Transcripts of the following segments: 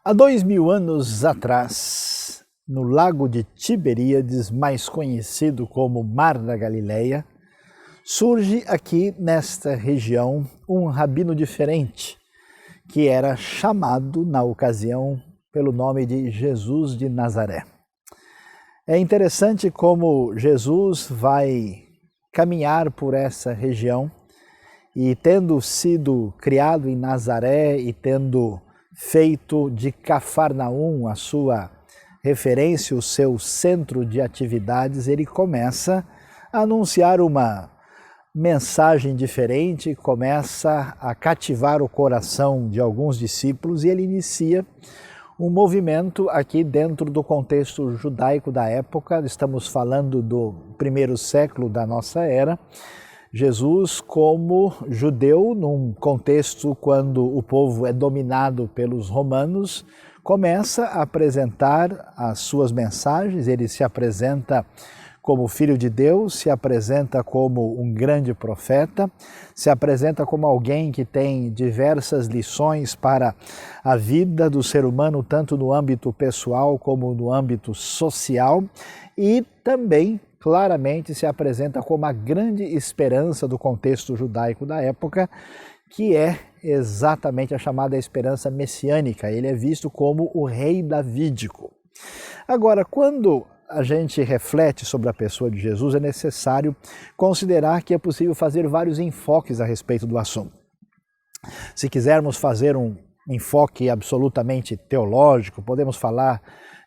Há 2000 anos atrás, no lago de Tiberíades, mais conhecido como Mar da Galileia, surge aqui nesta região um rabino diferente, que era chamado na ocasião pelo nome de Jesus de Nazaré. É interessante como Jesus vai caminhar por essa região e, tendo sido criado em Nazaré e tendo feito de Cafarnaum a sua referência, o seu centro de atividades, ele começa a anunciar uma mensagem diferente, começa a cativar o coração de alguns discípulos e ele inicia um movimento aqui dentro do contexto judaico da época. Estamos falando do primeiro século da nossa era. Jesus, como judeu, num contexto quando o povo é dominado pelos romanos, começa a apresentar as suas mensagens. Ele se apresenta como filho de Deus, se apresenta como um grande profeta, se apresenta como alguém que tem diversas lições para a vida do ser humano, tanto no âmbito pessoal como no âmbito social, e também claramente se apresenta como a grande esperança do contexto judaico da época, que é exatamente a chamada esperança messiânica. Ele é visto como o rei davídico. Agora, quando a gente reflete sobre a pessoa de Jesus, é necessário considerar que é possível fazer vários enfoques a respeito do assunto. Se quisermos fazer um enfoque absolutamente teológico, podemos falar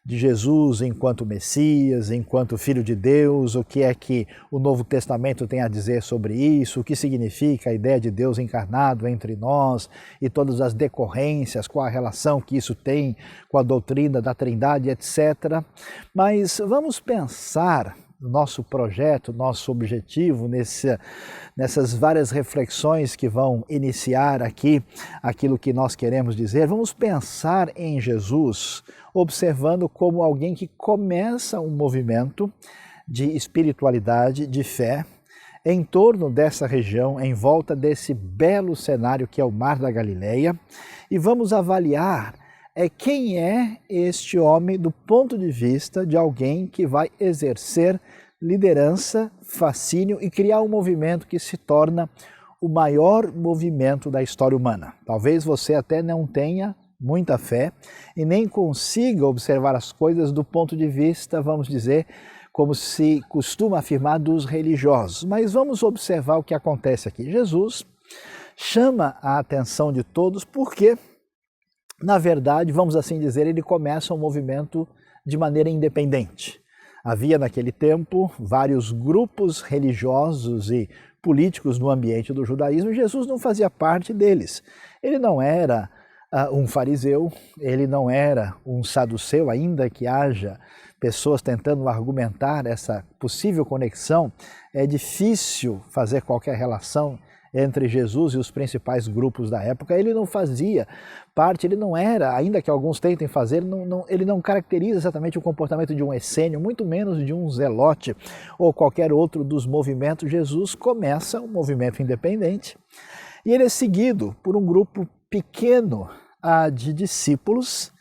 de Jesus enquanto Messias, enquanto Filho de Deus, o que é que o Novo Testamento tem a dizer sobre isso, o que significa a ideia de Deus encarnado entre nós e todas as decorrências, qual a relação que isso tem com a doutrina da Trindade, etc. Mas vamos pensar nosso projeto, nosso objetivo nessas várias reflexões que vão iniciar aqui aquilo que nós queremos dizer. Vamos pensar em Jesus observando como alguém que começa um movimento de espiritualidade, de fé, em torno dessa região, em volta desse belo cenário que é o Mar da Galileia, e vamos avaliar quem é este homem do ponto de vista de alguém que vai exercer liderança, fascínio e criar um movimento que se torna o maior movimento da história humana. Talvez você até não tenha muita fé e nem consiga observar as coisas do ponto de vista, vamos dizer, como se costuma afirmar, dos religiosos. Mas vamos observar o que acontece aqui. Jesus chama a atenção de todos porque, na verdade, vamos assim dizer, ele começa um movimento de maneira independente. Havia naquele tempo vários grupos religiosos e políticos no ambiente do judaísmo e Jesus não fazia parte deles. Ele não era um fariseu, ele não era um saduceu, ainda que haja pessoas tentando argumentar essa possível conexão. É difícil fazer qualquer relação entre Jesus e os principais grupos da época. Ele não fazia parte, ele não era, ainda que alguns tentem fazer, ele não caracteriza exatamente o comportamento de um essênio, muito menos de um zelote ou qualquer outro dos movimentos. Jesus começa um movimento independente e ele é seguido por um grupo pequeno de discípulos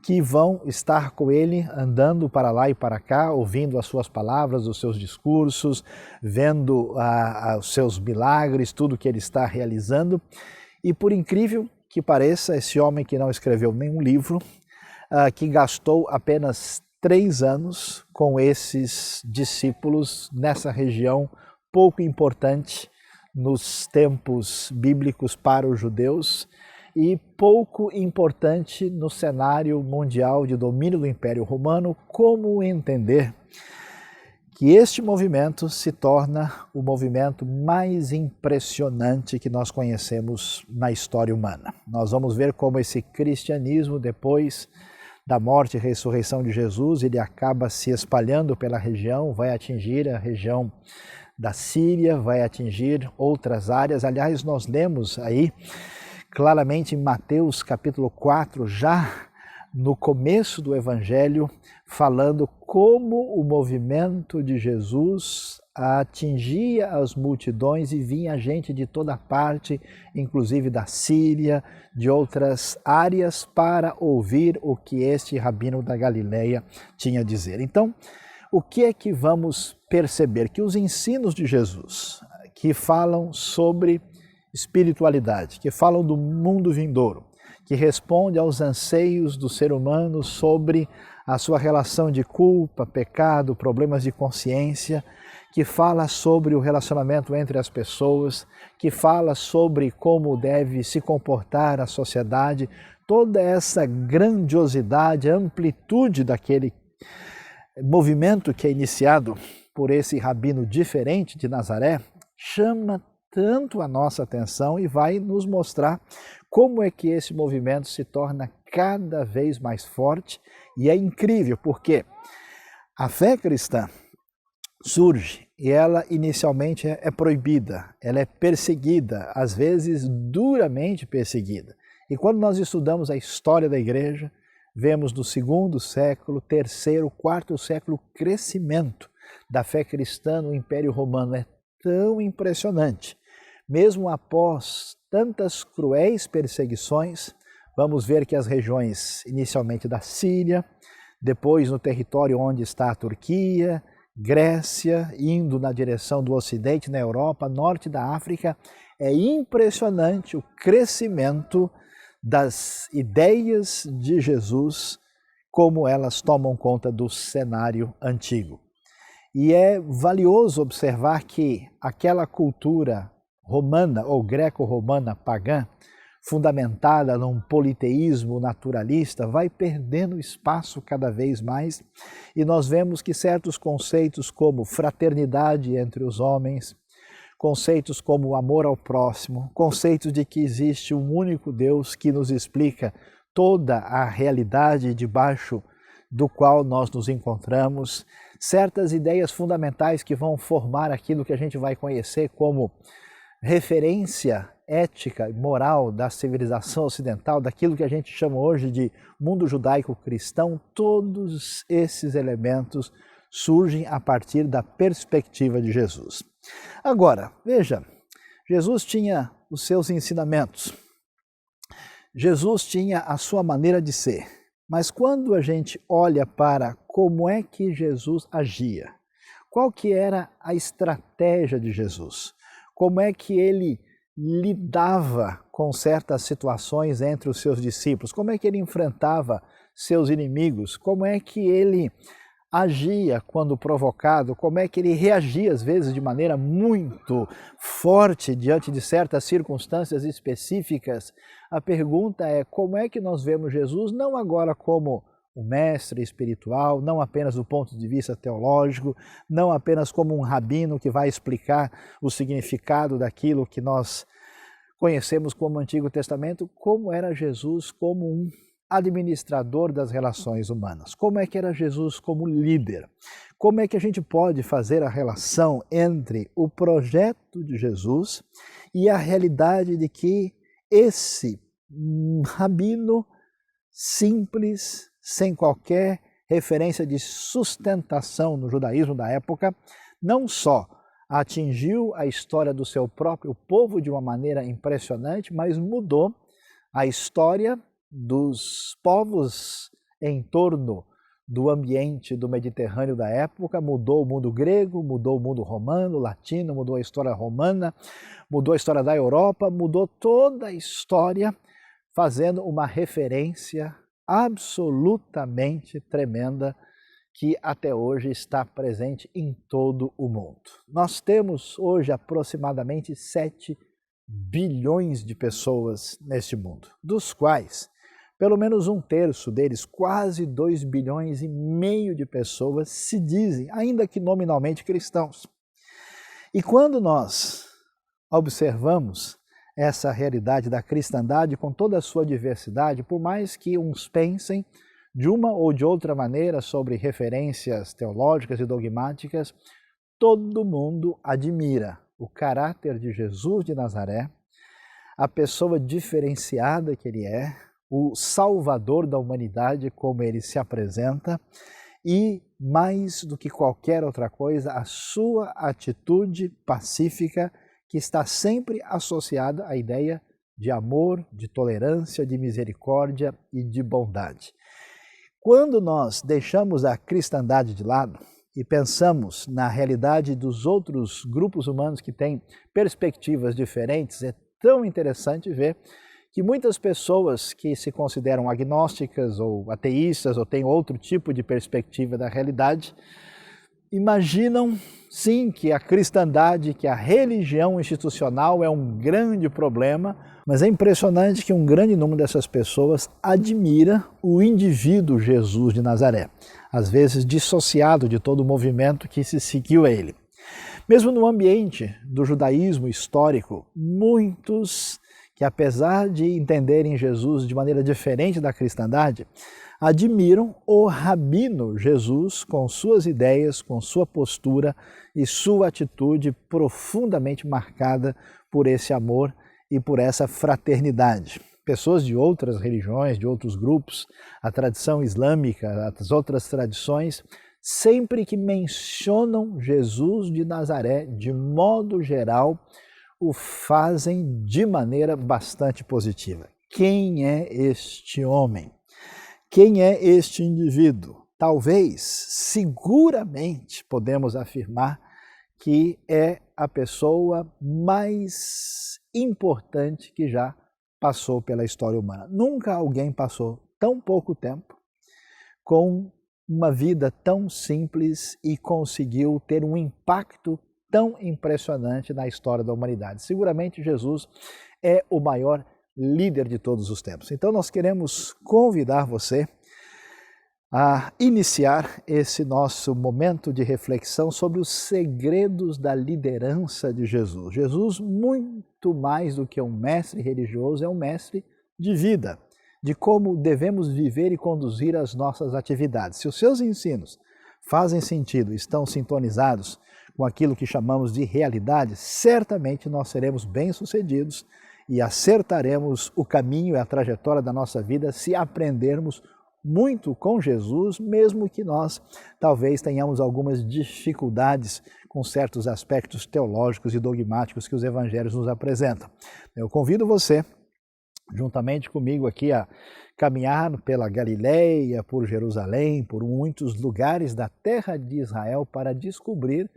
que vão estar com ele, andando para lá e para cá, ouvindo as suas palavras, os seus discursos, vendo os seus milagres, tudo que ele está realizando. E por incrível que pareça, esse homem que não escreveu nenhum livro, que gastou apenas 3 anos com esses discípulos nessa região pouco importante nos tempos bíblicos para os judeus, e pouco importante no cenário mundial de domínio do Império Romano. Como entender que este movimento se torna o movimento mais impressionante que nós conhecemos na história humana? Nós vamos ver como esse cristianismo, depois da morte e ressurreição de Jesus, ele acaba se espalhando pela região, vai atingir a região da Síria, vai atingir outras áreas. Aliás, nós lemos aí claramente em Mateus capítulo 4, já no começo do Evangelho, falando como o movimento de Jesus atingia as multidões e vinha gente de toda parte, inclusive da Síria, de outras áreas, para ouvir o que este rabino da Galileia tinha a dizer. Então, o que é que vamos perceber? Que os ensinos de Jesus, que falam sobre espiritualidade, que falam do mundo vindouro, que responde aos anseios do ser humano sobre a sua relação de culpa, pecado, problemas de consciência, que fala sobre o relacionamento entre as pessoas, que fala sobre como deve se comportar a sociedade, toda essa grandiosidade, amplitude daquele movimento que é iniciado por esse rabino diferente de Nazaré, chama tanto a nossa atenção e vai nos mostrar como é que esse movimento se torna cada vez mais forte. E é incrível porque a fé cristã surge e ela inicialmente é proibida, ela é perseguida, às vezes duramente perseguida. E quando nós estudamos a história da igreja, vemos no segundo século, terceiro, quarto século, o crescimento da fé cristã no Império Romano. É tão impressionante. Mesmo após tantas cruéis perseguições, vamos ver que as regiões inicialmente da Síria, depois no território onde está a Turquia, Grécia, indo na direção do Ocidente, na Europa, norte da África, é impressionante o crescimento das ideias de Jesus, como elas tomam conta do cenário antigo. E é valioso observar que aquela cultura romana ou greco-romana pagã, fundamentada num politeísmo naturalista, vai perdendo espaço cada vez mais e nós vemos que certos conceitos como fraternidade entre os homens, conceitos como amor ao próximo, conceitos de que existe um único Deus que nos explica toda a realidade debaixo do qual nós nos encontramos, certas ideias fundamentais que vão formar aquilo que a gente vai conhecer como referência ética e moral da civilização ocidental, daquilo que a gente chama hoje de mundo judaico-cristão, todos esses elementos surgem a partir da perspectiva de Jesus. Agora, veja, Jesus tinha os seus ensinamentos, Jesus tinha a sua maneira de ser, mas quando a gente olha para como é que Jesus agia, qual que era a estratégia de Jesus, como é que ele lidava com certas situações entre os seus discípulos, como é que ele enfrentava seus inimigos, como é que ele agia quando provocado, como é que ele reagia às vezes de maneira muito forte diante de certas circunstâncias específicas. A pergunta é como é que nós vemos Jesus não agora como o mestre espiritual, não apenas do ponto de vista teológico, não apenas como um rabino que vai explicar o significado daquilo que nós conhecemos como Antigo Testamento, como era Jesus como um administrador das relações humanas, como é que era Jesus como líder, como é que a gente pode fazer a relação entre o projeto de Jesus e a realidade de que esse rabino simples, sem qualquer referência de sustentação no judaísmo da época, não só atingiu a história do seu próprio povo de uma maneira impressionante, mas mudou a história dos povos em torno do ambiente do Mediterrâneo da época, mudou o mundo grego, mudou o mundo romano, latino, mudou a história romana, mudou a história da Europa, mudou toda a história, fazendo uma referência absolutamente tremenda que até hoje está presente em todo o mundo. Nós temos hoje aproximadamente 7 bilhões de pessoas neste mundo, dos quais pelo menos 1/3 deles, quase 2,5 bilhões de pessoas, se dizem, ainda que nominalmente, cristãos. E quando nós observamos essa realidade da cristandade com toda a sua diversidade, por mais que uns pensem de uma ou de outra maneira sobre referências teológicas e dogmáticas, todo mundo admira o caráter de Jesus de Nazaré, a pessoa diferenciada que ele é, o Salvador da humanidade, como ele se apresenta, e mais do que qualquer outra coisa, a sua atitude pacífica, que está sempre associada à ideia de amor, de tolerância, de misericórdia e de bondade. Quando nós deixamos a cristandade de lado e pensamos na realidade dos outros grupos humanos que têm perspectivas diferentes, é tão interessante ver que muitas pessoas que se consideram agnósticas ou ateístas ou têm outro tipo de perspectiva da realidade, imaginam sim que a cristandade, que a religião institucional é um grande problema, mas é impressionante que um grande número dessas pessoas admira o indivíduo Jesus de Nazaré, às vezes dissociado de todo o movimento que se seguiu a ele. Mesmo no ambiente do judaísmo histórico, muitos que, apesar de entenderem Jesus de maneira diferente da cristandade, admiram o rabino Jesus com suas ideias, com sua postura e sua atitude profundamente marcada por esse amor e por essa fraternidade. Pessoas de outras religiões, de outros grupos, a tradição islâmica, as outras tradições, sempre que mencionam Jesus de Nazaré, de modo geral, o fazem de maneira bastante positiva. Quem é este homem? Quem é este indivíduo? Talvez, seguramente, podemos afirmar que é a pessoa mais importante que já passou pela história humana. Nunca alguém passou tão pouco tempo com uma vida tão simples e conseguiu ter um impacto tão impressionante na história da humanidade. Seguramente Jesus é o maior líder de todos os tempos. Então nós queremos convidar você a iniciar esse nosso momento de reflexão sobre os segredos da liderança de Jesus. Jesus, muito mais do que um mestre religioso, é um mestre de vida, de como devemos viver e conduzir as nossas atividades. Se os seus ensinos fazem sentido, estão sintonizados com aquilo que chamamos de realidade, certamente nós seremos bem-sucedidos e acertaremos o caminho e a trajetória da nossa vida se aprendermos muito com Jesus, mesmo que nós talvez tenhamos algumas dificuldades com certos aspectos teológicos e dogmáticos que os evangelhos nos apresentam. Eu convido você, juntamente comigo aqui, a caminhar pela Galileia, por Jerusalém, por muitos lugares da terra de Israel para descobrir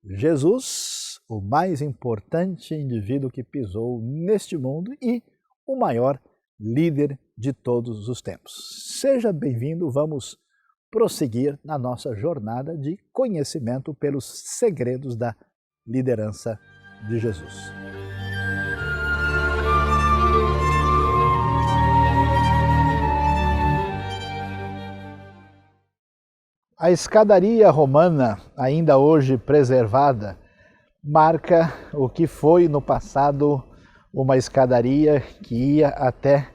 Jesus, o mais importante indivíduo que pisou neste mundo e o maior líder de todos os tempos. Seja bem-vindo, vamos prosseguir na nossa jornada de conhecimento pelos segredos da liderança de Jesus. A escadaria romana, ainda hoje preservada, marca o que foi no passado uma escadaria que ia até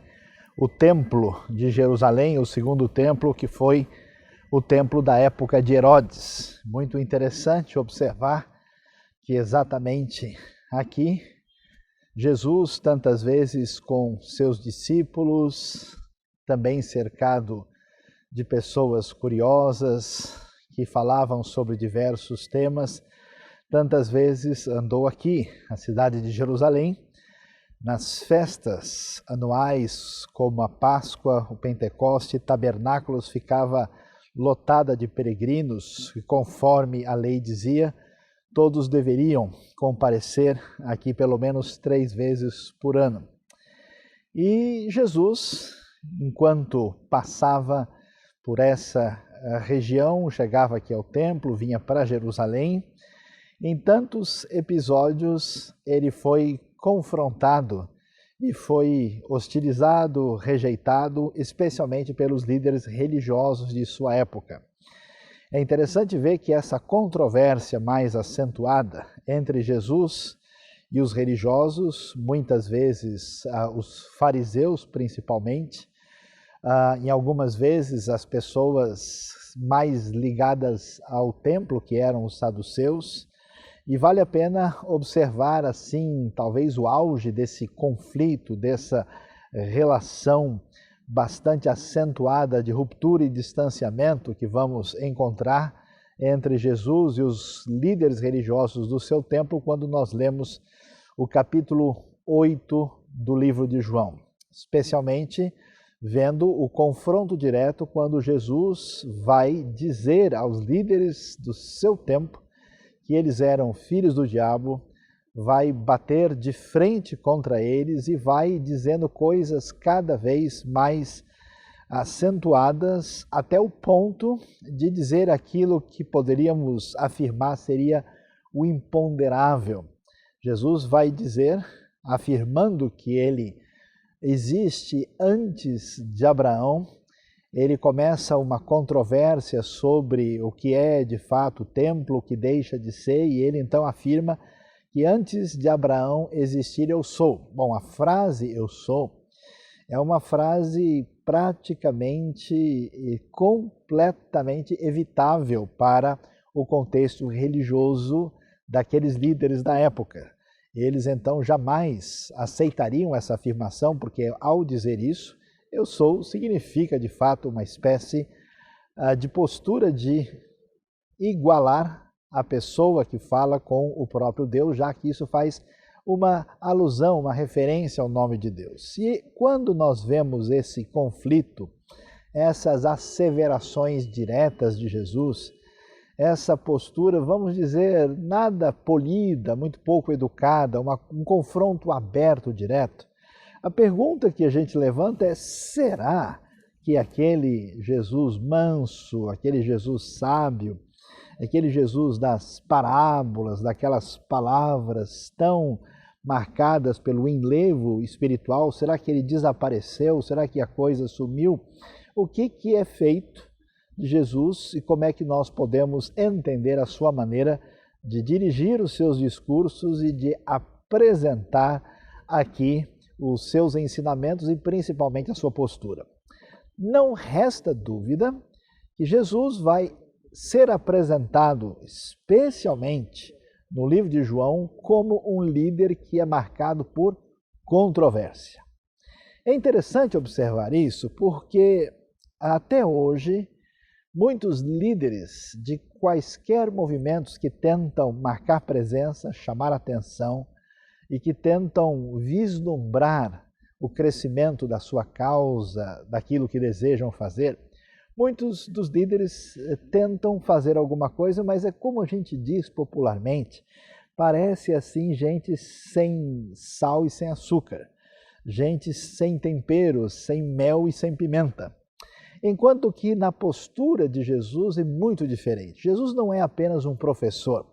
o templo de Jerusalém, o segundo templo, que foi o templo da época de Herodes. Muito interessante observar que exatamente aqui, Jesus, tantas vezes com seus discípulos, também cercado de pessoas curiosas que falavam sobre diversos temas, tantas vezes andou aqui, na cidade de Jerusalém, nas festas anuais como a Páscoa, o Pentecoste, Tabernáculos ficava lotada de peregrinos e, conforme a lei dizia, todos deveriam comparecer aqui pelo menos 3 vezes por ano. E Jesus, enquanto passava por essa região, chegava aqui ao templo, vinha para Jerusalém. Em tantos episódios ele foi confrontado e foi hostilizado, rejeitado, especialmente pelos líderes religiosos de sua época. É interessante ver que essa controvérsia mais acentuada entre Jesus e os religiosos, muitas vezes os fariseus principalmente, em algumas vezes as pessoas mais ligadas ao templo, que eram os saduceus, e vale a pena observar assim, talvez o auge desse conflito, dessa relação bastante acentuada de ruptura e distanciamento que vamos encontrar entre Jesus e os líderes religiosos do seu tempo quando nós lemos o capítulo 8 do livro de João, especialmente vendo o confronto direto quando Jesus vai dizer aos líderes do seu tempo que eles eram filhos do diabo, vai bater de frente contra eles e vai dizendo coisas cada vez mais acentuadas até o ponto de dizer aquilo que poderíamos afirmar seria o imponderável. Jesus vai dizer, afirmando que ele existe antes de Abraão, ele começa uma controvérsia sobre o que é de fato o templo, o que deixa de ser, e ele então afirma que antes de Abraão existir eu sou. Bom, a frase eu sou é uma frase praticamente e completamente evitável para o contexto religioso daqueles líderes da época. Eles então jamais aceitariam essa afirmação, porque ao dizer isso, eu sou significa de fato uma espécie de postura de igualar a pessoa que fala com o próprio Deus, já que isso faz uma alusão, uma referência ao nome de Deus. E quando nós vemos esse conflito, essas asseverações diretas de Jesus, essa postura, vamos dizer, nada polida, muito pouco educada, um confronto aberto, direto, a pergunta que a gente levanta é: será que aquele Jesus manso, aquele Jesus sábio, aquele Jesus das parábolas, daquelas palavras tão marcadas pelo enlevo espiritual, será que ele desapareceu? Será que a coisa sumiu? O que é feito de Jesus e como é que nós podemos entender a sua maneira de dirigir os seus discursos e de apresentar aqui os seus ensinamentos e principalmente a sua postura? Não resta dúvida que Jesus vai ser apresentado, especialmente no livro de João, como um líder que é marcado por controvérsia. É interessante observar isso porque até hoje muitos líderes de quaisquer movimentos que tentam marcar presença, chamar atenção e que tentam vislumbrar o crescimento da sua causa, daquilo que desejam fazer, muitos dos líderes tentam fazer alguma coisa, mas é como a gente diz popularmente, parece assim gente sem sal e sem açúcar, gente sem tempero, sem mel e sem pimenta. Enquanto que na postura de Jesus é muito diferente. Jesus não é apenas um professor,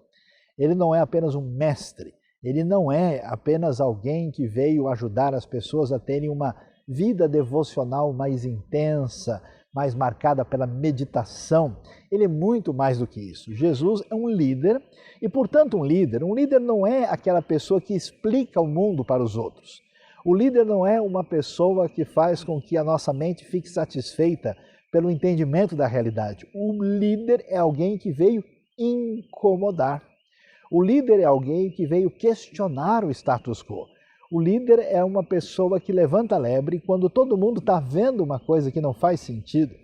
ele não é apenas um mestre, ele não é apenas alguém que veio ajudar as pessoas a terem uma vida devocional mais intensa, mais marcada pela meditação. Ele é muito mais do que isso. Jesus é um líder e, portanto, um líder não é aquela pessoa que explica o mundo para os outros. O líder não é uma pessoa que faz com que a nossa mente fique satisfeita pelo entendimento da realidade. O líder é alguém que veio incomodar. O líder é alguém que veio questionar o status quo. O líder é uma pessoa que levanta a lebre quando todo mundo está vendo uma coisa que não faz sentido,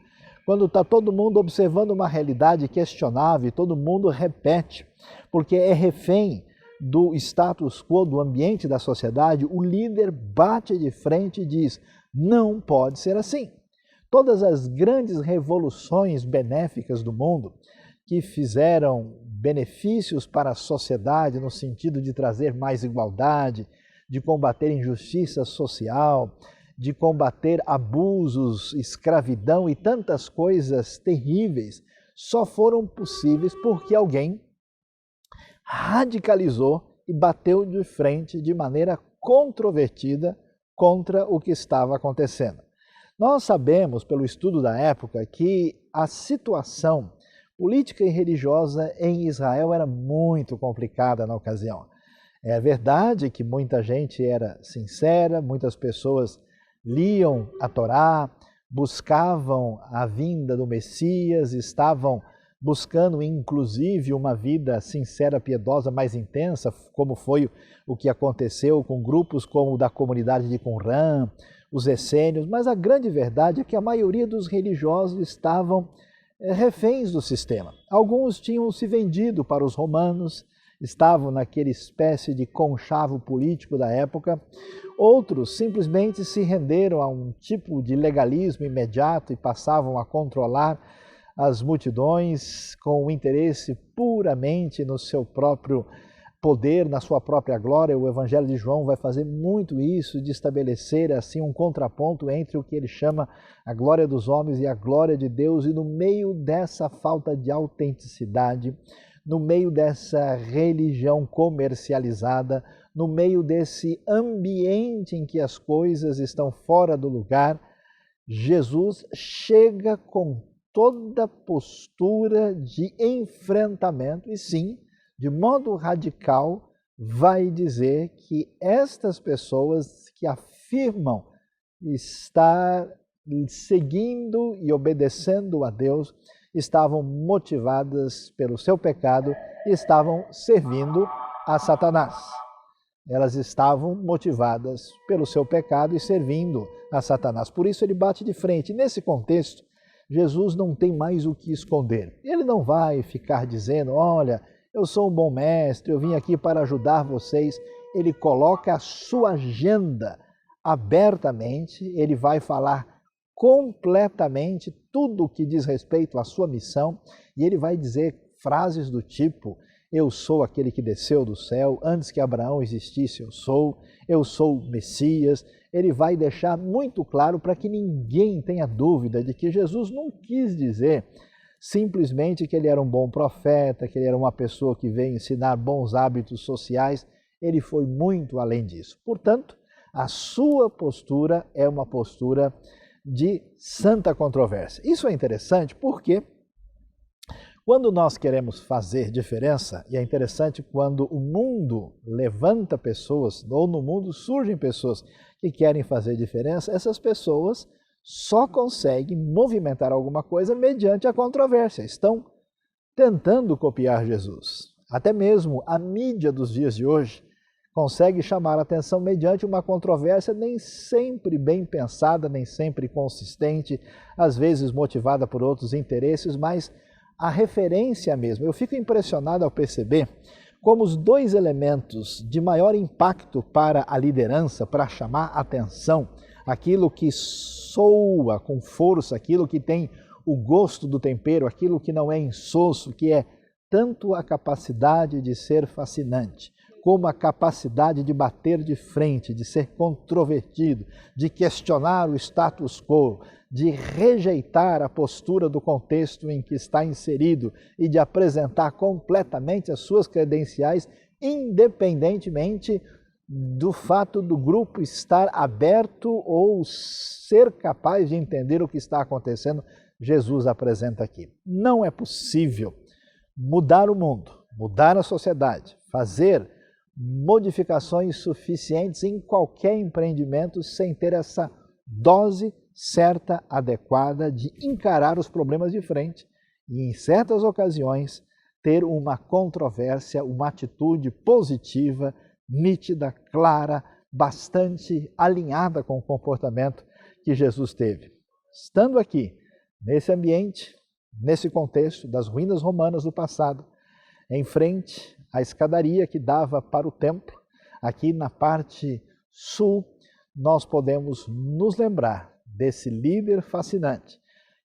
quando está todo mundo observando uma realidade questionável, todo mundo repete, porque é refém do status quo, do ambiente da sociedade. O líder bate de frente e diz: não pode ser assim. Todas as grandes revoluções benéficas do mundo que fizeram benefícios para a sociedade no sentido de trazer mais igualdade, de combater injustiça social, de combater abusos, escravidão e tantas coisas terríveis, só foram possíveis porque alguém radicalizou e bateu de frente de maneira controvertida contra o que estava acontecendo. Nós sabemos, pelo estudo da época, que a situação política e religiosa em Israel era muito complicada na ocasião. É verdade que muita gente era sincera, muitas pessoas liam a Torá, buscavam a vinda do Messias, estavam buscando inclusive uma vida sincera, piedosa, mais intensa, como foi o que aconteceu com grupos como o da comunidade de Qumran, os essênios, mas a grande verdade é que a maioria dos religiosos estavam reféns do sistema. Alguns tinham se vendido para os romanos, estavam naquela espécie de conchavo político da época. Outros simplesmente se renderam a um tipo de legalismo imediato e passavam a controlar as multidões com o interesse puramente no seu próprio poder, na sua própria glória. O Evangelho de João vai fazer muito isso, de estabelecer assim um contraponto entre o que ele chama a glória dos homens e a glória de Deus, e no meio dessa falta de autenticidade, no meio dessa religião comercializada, no meio desse ambiente em que as coisas estão fora do lugar, Jesus chega com toda postura de enfrentamento e sim, de modo radical, vai dizer que estas pessoas que afirmam estar seguindo e obedecendo a Deus estavam motivadas pelo seu pecado e estavam servindo a Satanás. Elas estavam motivadas pelo seu pecado e servindo a Satanás. Por isso ele bate de frente. Nesse contexto, Jesus não tem mais o que esconder. Ele não vai ficar dizendo, olha, eu sou um bom mestre, eu vim aqui para ajudar vocês. Ele coloca a sua agenda abertamente, ele vai falar completamente tudo o que diz respeito à sua missão, e ele vai dizer frases do tipo, eu sou aquele que desceu do céu, antes que Abraão existisse eu sou o Messias. Ele vai deixar muito claro para que ninguém tenha dúvida de que Jesus não quis dizer simplesmente que ele era um bom profeta, que ele era uma pessoa que veio ensinar bons hábitos sociais. Ele foi muito além disso. Portanto, a sua postura é uma postura de santa controvérsia. Isso é interessante porque quando nós queremos fazer diferença, e é interessante quando o mundo levanta pessoas, ou no mundo surgem pessoas que querem fazer diferença, essas pessoas só conseguem movimentar alguma coisa mediante a controvérsia. Estão tentando copiar Jesus. Até mesmo a mídia dos dias de hoje consegue chamar a atenção mediante uma controvérsia nem sempre bem pensada, nem sempre consistente, às vezes motivada por outros interesses, mas a referência mesmo. Eu fico impressionado ao perceber como os dois elementos de maior impacto para a liderança, para chamar atenção, aquilo que soa com força, aquilo que tem o gosto do tempero, aquilo que não é insosso, que é tanto a capacidade de ser fascinante, como a capacidade de bater de frente, de ser controvertido, de questionar o status quo, de rejeitar a postura do contexto em que está inserido e de apresentar completamente as suas credenciais, independentemente do fato do grupo estar aberto ou ser capaz de entender o que está acontecendo. Jesus apresenta aqui. Não é possível mudar o mundo, mudar a sociedade, fazer modificações suficientes em qualquer empreendimento sem ter essa dose certa, adequada de encarar os problemas de frente e, em certas ocasiões, ter uma controvérsia, uma atitude positiva, nítida, clara, bastante alinhada com o comportamento que Jesus teve. Estando aqui, nesse ambiente, nesse contexto das ruínas romanas do passado, em frente à escadaria que dava para o templo, aqui na parte sul, nós podemos nos lembrar desse líder fascinante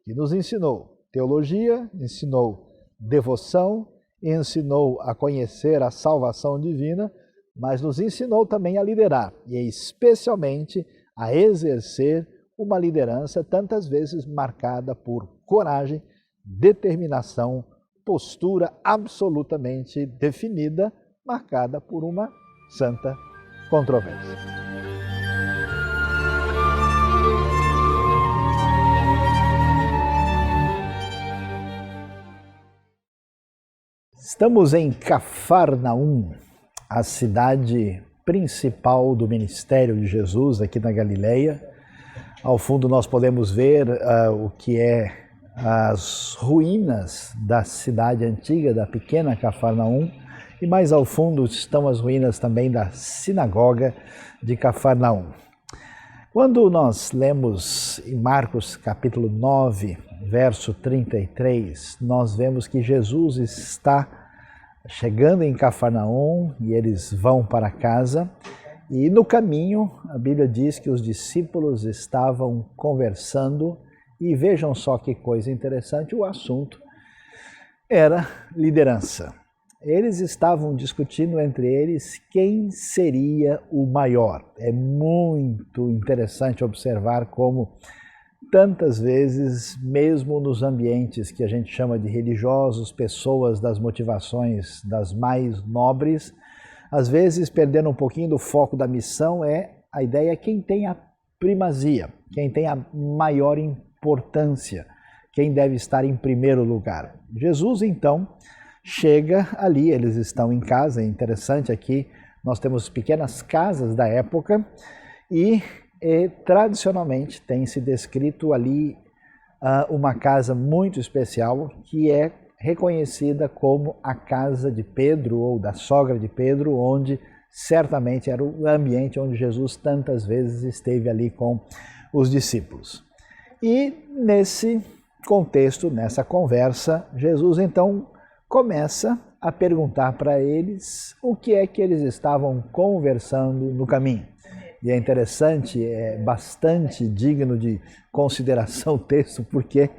que nos ensinou teologia, ensinou devoção, ensinou a conhecer a salvação divina, mas nos ensinou também a liderar e especialmente a exercer uma liderança tantas vezes marcada por coragem, determinação, postura absolutamente definida, marcada por uma santa controvérsia. Estamos em Cafarnaum, a cidade principal do ministério de Jesus aqui na Galileia. Ao fundo nós podemos ver o que é as ruínas da cidade antiga, da pequena Cafarnaum, e mais ao fundo estão as ruínas também da sinagoga de Cafarnaum. Quando nós lemos em Marcos capítulo 9, verso 33, nós vemos que Jesus está chegando em Cafarnaum e eles vão para casa. E no caminho, a Bíblia diz que os discípulos estavam conversando e vejam só que coisa interessante, o assunto era liderança. Eles estavam discutindo entre eles quem seria o maior. É muito interessante observar como tantas vezes, mesmo nos ambientes que a gente chama de religiosos, pessoas das motivações das mais nobres, às vezes perdendo um pouquinho do foco da missão, a ideia é quem tem a primazia, quem tem a maior importância, quem deve estar em primeiro lugar. Jesus, então, chega ali, eles estão em casa, é interessante aqui, nós temos pequenas casas da época e tradicionalmente tem se descrito ali uma casa muito especial que é reconhecida como a casa de Pedro ou da sogra de Pedro, onde certamente era o ambiente onde Jesus tantas vezes esteve ali com os discípulos. E nesse contexto, nessa conversa, Jesus então começa a perguntar para eles o que é que eles estavam conversando no caminho. E é interessante, é bastante digno de consideração o texto, porque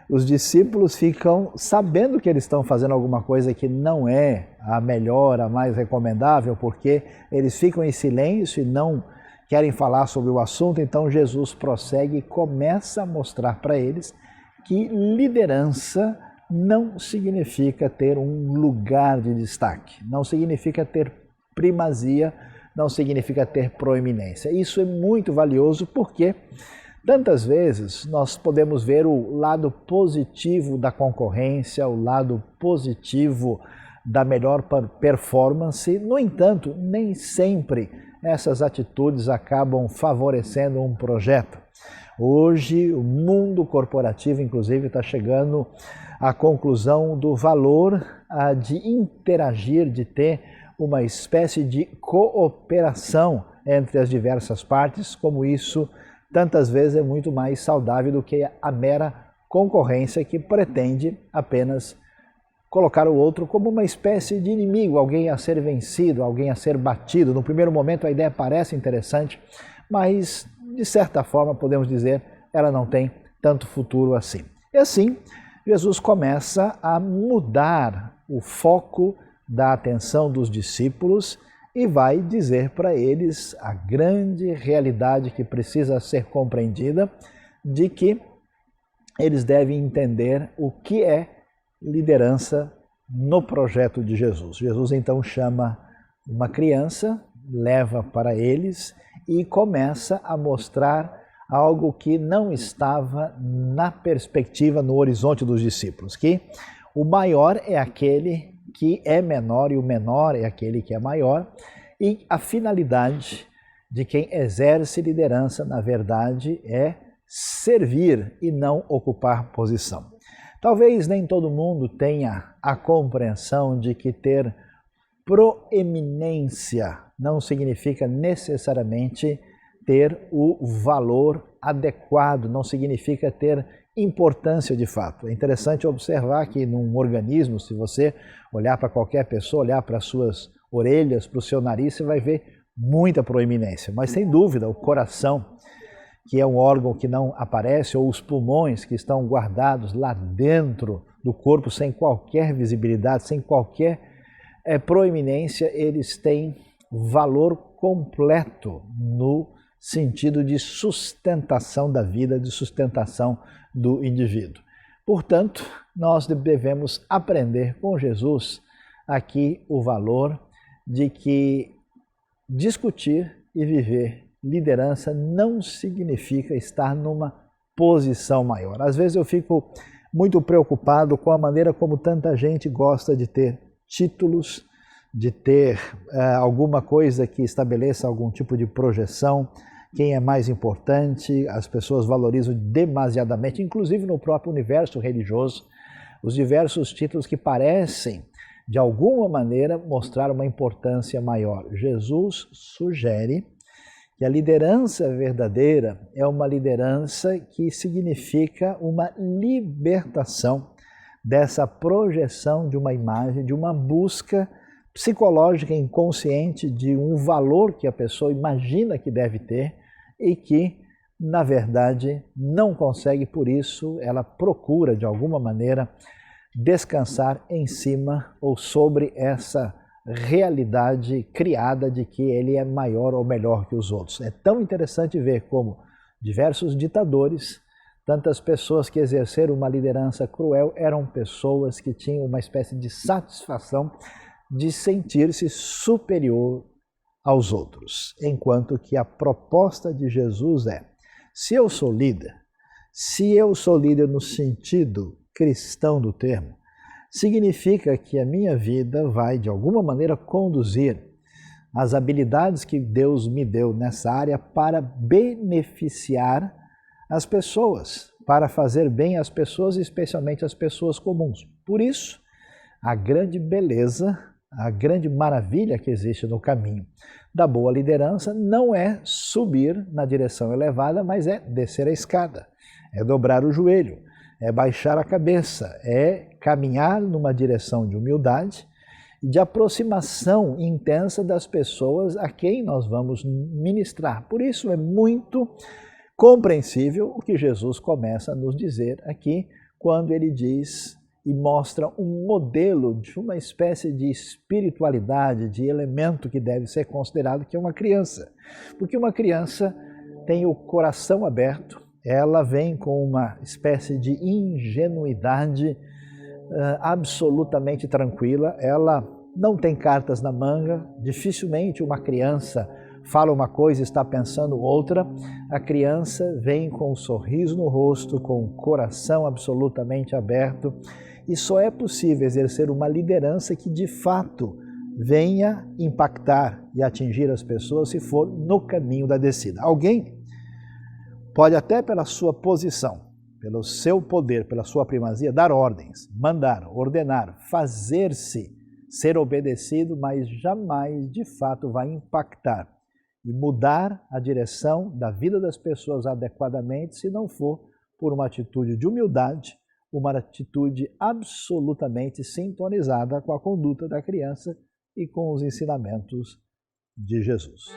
os discípulos ficam sabendo que eles estão fazendo alguma coisa que não é a melhor, a mais recomendável, porque eles ficam em silêncio e não querem falar sobre o assunto. Então Jesus prossegue e começa a mostrar para eles que liderança não significa ter um lugar de destaque, não significa ter primazia, não significa ter proeminência. Isso é muito valioso porque tantas vezes nós podemos ver o lado positivo da concorrência, o lado positivo da melhor performance. No entanto, nem sempre essas atitudes acabam favorecendo um projeto. Hoje, o mundo corporativo, inclusive, está chegando à conclusão do valor de interagir, de ter uma espécie de cooperação entre as diversas partes, como isso tantas vezes é muito mais saudável do que a mera concorrência que pretende apenas colocar o outro como uma espécie de inimigo, alguém a ser vencido, alguém a ser batido. No primeiro momento a ideia parece interessante, mas de certa forma podemos dizer ela não tem tanto futuro assim. E assim, Jesus começa a mudar o foco da atenção dos discípulos e vai dizer para eles a grande realidade que precisa ser compreendida de que eles devem entender o que é liderança no projeto de Jesus. Jesus então chama uma criança, leva para eles e começa a mostrar algo que não estava na perspectiva, no horizonte dos discípulos, que o maior é aquele que é menor e o menor é aquele que é maior, e a finalidade de quem exerce liderança, na verdade, é servir e não ocupar posição. Talvez nem todo mundo tenha a compreensão de que ter proeminência não significa necessariamente ter o valor adequado, não significa ter importância de fato. É interessante observar que num organismo, se você olhar para qualquer pessoa, olhar para as suas orelhas, para o seu nariz, você vai ver muita proeminência. Mas sem dúvida, o coração, que é um órgão que não aparece, ou os pulmões que estão guardados lá dentro do corpo sem qualquer visibilidade, sem qualquer proeminência, eles têm valor completo no sentido de sustentação da vida, de sustentação do indivíduo. Portanto, nós devemos aprender com Jesus aqui o valor de que discutir e viver liderança não significa estar numa posição maior. Às vezes eu fico muito preocupado com a maneira como tanta gente gosta de ter títulos, de ter alguma coisa que estabeleça algum tipo de projeção, quem é mais importante, as pessoas valorizam demasiadamente, inclusive no próprio universo religioso, os diversos títulos que parecem, de alguma maneira, mostrar uma importância maior. Jesus sugere que a liderança verdadeira é uma liderança que significa uma libertação dessa projeção de uma imagem, de uma busca psicológica inconsciente de um valor que a pessoa imagina que deve ter e que, na verdade, não consegue. Por isso ela procura, de alguma maneira, descansar em cima ou sobre essa realidade criada de que ele é maior ou melhor que os outros. É tão interessante ver como diversos ditadores, tantas pessoas que exerceram uma liderança cruel, eram pessoas que tinham uma espécie de satisfação de sentir-se superior aos outros. Enquanto que a proposta de Jesus é: se eu sou líder no sentido cristão do termo, significa que a minha vida vai, de alguma maneira, conduzir as habilidades que Deus me deu nessa área para beneficiar as pessoas, para fazer bem às pessoas, especialmente às pessoas comuns. Por isso, a grande beleza, a grande maravilha que existe no caminho da boa liderança não é subir na direção elevada, mas é descer a escada, é dobrar o joelho, é baixar a cabeça, é caminhar numa direção de humildade e de aproximação intensa das pessoas a quem nós vamos ministrar. Por isso é muito compreensível o que Jesus começa a nos dizer aqui, quando ele diz e mostra um modelo de uma espécie de espiritualidade, de elemento que deve ser considerado, que é uma criança. Porque uma criança tem o coração aberto, ela vem com uma espécie de ingenuidade absolutamente tranquila, ela não tem cartas na manga, dificilmente uma criança fala uma coisa e está pensando outra. A criança vem com um sorriso no rosto, com o coração absolutamente aberto, e só é possível exercer uma liderança que de fato venha impactar e atingir as pessoas se for no caminho da descida. Alguém pode até pela sua posição, pelo seu poder, pela sua primazia, dar ordens, mandar, ordenar, fazer-se ser obedecido, mas jamais de fato vai impactar e mudar a direção da vida das pessoas adequadamente se não for por uma atitude de humildade, uma atitude absolutamente sintonizada com a conduta da criança e com os ensinamentos de Jesus.